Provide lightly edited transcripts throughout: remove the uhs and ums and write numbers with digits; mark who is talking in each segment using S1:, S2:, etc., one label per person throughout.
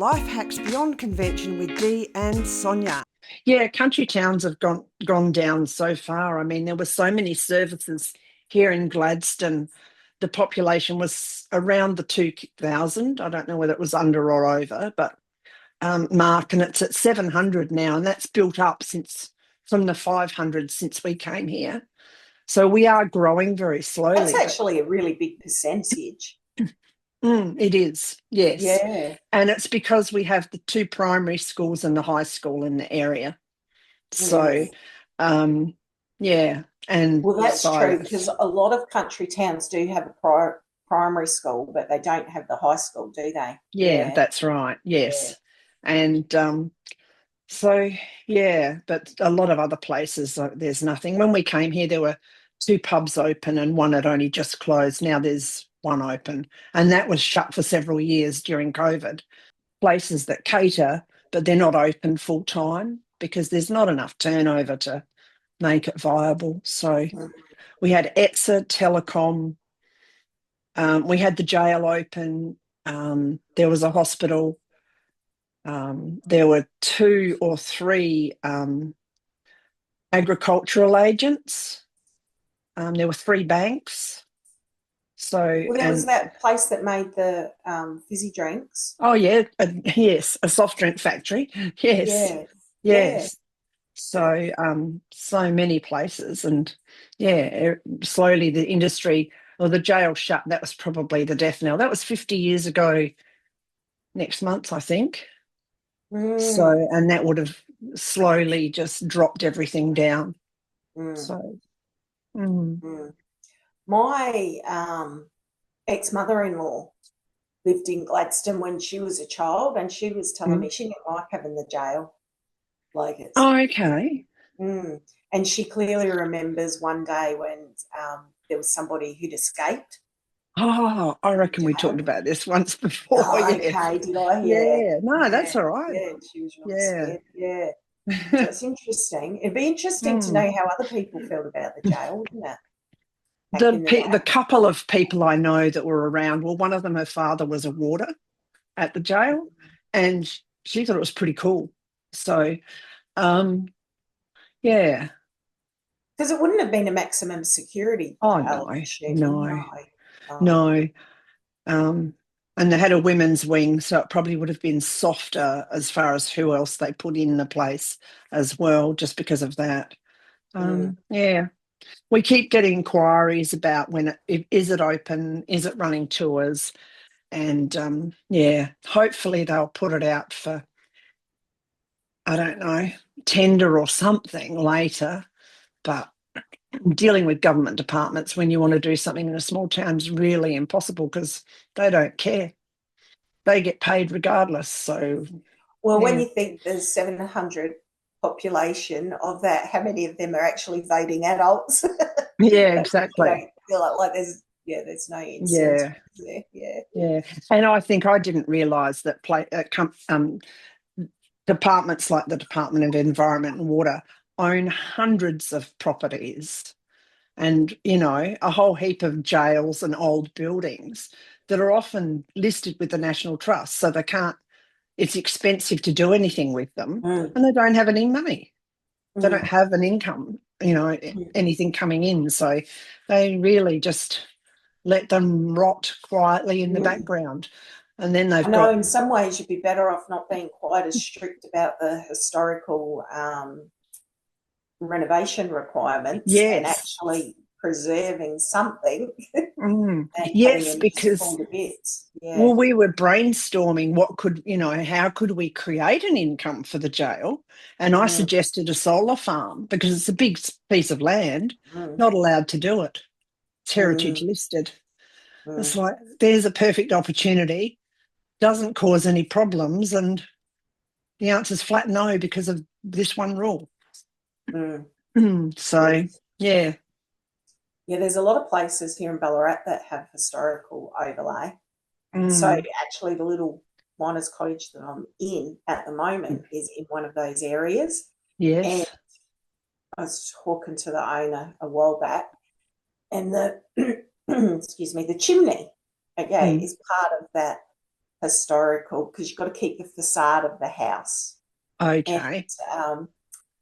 S1: Life Hacks Beyond Convention with Dee and Sonia.
S2: Yeah, country towns have gone down so far. I mean, there were so many services here in Gladstone. The population was around the 2,000. I don't know whether it was under or over, but mark, and it's at 700 now, and that's built up since from the 500 since we came here. So we are growing very
S3: That's
S2: slowly.
S3: actually a really big percentage.
S2: It is, yes.
S3: Yeah.
S2: And it's because we have the two primary schools and the high school in the area. So, yeah. And
S3: well, that's
S2: so
S3: true, because a lot of country towns do have a primary school, but they don't have the high school, do they?
S2: Yeah, that's right. Yes. Yeah. And so, yeah, but a lot of other places, there's nothing. When we came here, there were two pubs open and one had only just closed. Now there's one open, and that was shut for several years during COVID. Places that cater, but they're not open full time because there's not enough turnover to make it viable. So we had ETSA, Telecom, we had the jail open, there was a hospital, there were two or three agricultural agents, there were three banks. So,
S3: well, there was that place that made the fizzy drinks.
S2: Oh, yeah, yes, a soft drink factory. Yes, yes. So, so many places, and yeah, slowly the industry or the jail shut. That was probably the death knell. That was 50 years ago. Next month, I think. So, and that would have slowly just dropped everything down. So,
S3: my ex-mother-in-law lived in Gladstone when she was a child, and she was telling me she didn't like having the jail. Like it's
S2: okay.
S3: And she clearly remembers one day when there was somebody who'd escaped.
S2: Oh, I reckon we talked about this once before.
S3: Oh, okay, did I?
S2: Yeah. No, that's all right.
S3: Yeah, she was really scared. Yeah. So it's interesting. It'd be interesting to know how other people felt about the jail, wouldn't it?
S2: The couple of people I know that were around, well, one of them, her father was a warder at the jail, and she thought it was pretty cool. So, yeah.
S3: Because it wouldn't have been a maximum security.
S2: Oh, no. And they had a women's wing, so it probably would have been softer as far as who else they put in the place as well, just because of that. Yeah. We keep getting inquiries about is it open, is it running tours, and yeah, hopefully they'll put it out for, I don't know, tender or something later. But dealing with government departments when you want to do something in a small town is really impossible because they don't care. They get paid regardless. So,
S3: well, when you think there's 700 population of that, how many of them are actually voting adults?
S2: Yeah, exactly.
S3: You feel like there's no incentive there.
S2: Yeah. And I think I didn't realise that departments like the Department of Environment and Water own hundreds of properties and, a whole heap of jails and old buildings that are often listed with the National Trust. So it's expensive to do anything with them, and they don't have any money. They don't have an income, anything coming in. So they really just let them rot quietly in the background. And then they've got...
S3: in some ways you'd be better off not being quite as strict about the historical renovation requirements and actually preserving something.
S2: Yes, because well, we were brainstorming how could we create an income for the jail, and I suggested a solar farm because it's a big piece of land, not allowed to do it. It's heritage listed. It's like there's a perfect opportunity, doesn't cause any problems, and the answer's flat no because of this one rule. So, yeah.
S3: Yeah, there's a lot of places here in Ballarat that have historical overlay. So actually the little miners' cottage that I'm in at the moment is in one of those areas.
S2: Yes.
S3: And I was talking to the owner a while back, and the excuse me, the chimney, is part of that historical because you've got to keep the facade of the house.
S2: Okay.
S3: And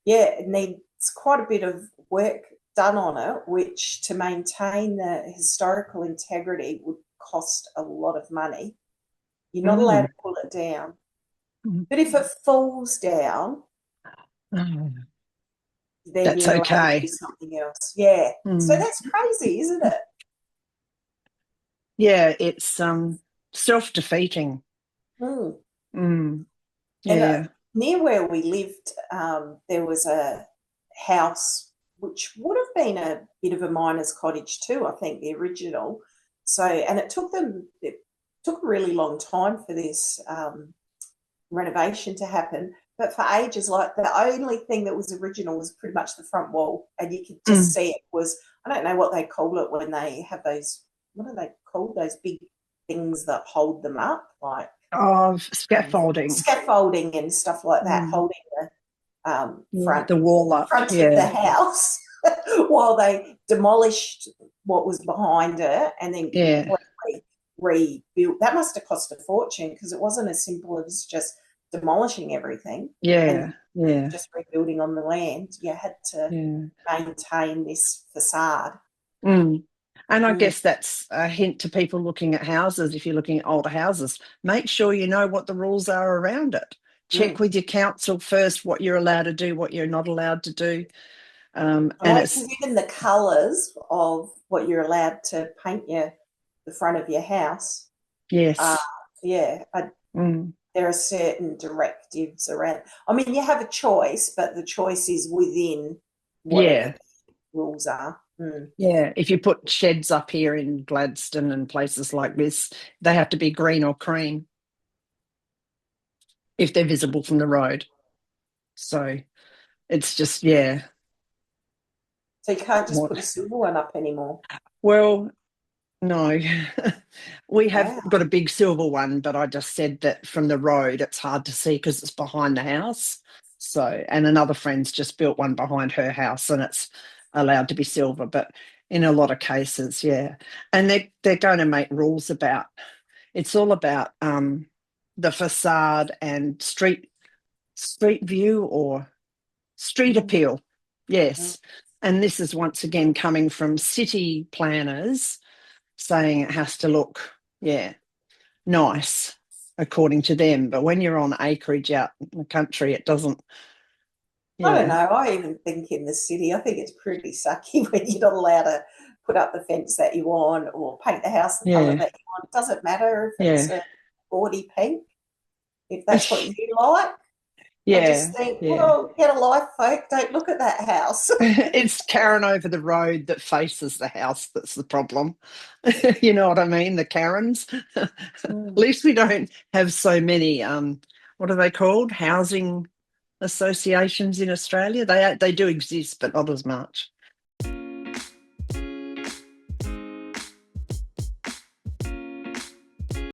S3: it needs quite a bit of work done on it, which to maintain the historical integrity would cost a lot of money. You're not allowed to pull it down. But if it falls down, then
S2: That's
S3: you're allowed to
S2: okay.
S3: do something else. Yeah. So that's crazy, isn't it?
S2: Yeah, it's self-defeating.
S3: Mm.
S2: Mm.
S3: And
S2: Yeah.
S3: near where we lived, there was a house which would have been a bit of a miner's cottage too, I think, the original. So, and it took a really long time for this renovation to happen. But for ages, like the only thing that was original was pretty much the front wall, and you could just see it was, I don't know what they call it when they have those, what are they called? Those big things that hold them up, like
S2: Scaffolding.
S3: scaffolding and stuff like that, holding the
S2: The wall up.
S3: front of the house while they demolished what was behind it and then completely rebuilt. That must have cost a fortune because it wasn't as simple as just demolishing everything and just rebuilding on the land. You had to maintain this facade.
S2: And I guess that's a hint to people looking at houses. If you're looking at older houses, make sure you know what the rules are around it. Check with your council first what you're allowed to do, what you're not allowed to do. And it's
S3: even the colours of what you're allowed to paint the front of your house.
S2: Yes.
S3: There are certain directives around. I mean, you have a choice, but the choice is within whatever the rules are.
S2: Yeah, if you put sheds up here in Gladstone and places like this, they have to be green or cream if they're visible from the road. So it's just,
S3: So you can't just put a silver one up anymore?
S2: Well, no. We have got a big silver one, but I just said that from the road it's hard to see because it's behind the house. So, and another friend's just built one behind her house and it's allowed to be silver, but in a lot of cases, and they're going to make rules about, it's all about the facade and street view or street appeal. Yes. And this is once again coming from city planners saying it has to look nice according to them, but when you're on acreage out in the country it doesn't.
S3: I don't know. I even think in the city, I think it's pretty sucky when you're not allowed to put up the fence that you want or paint the house the colour that you want. It doesn't matter if it's a gaudy pink, if that's what you like. I just think, well, get a life, folk. Don't look at that house.
S2: It's Karen over the road that faces the house that's the problem. You know what I mean? The Karens. At least we don't have so many, what are they called? Housing associations in Australia. They do exist, but not as much.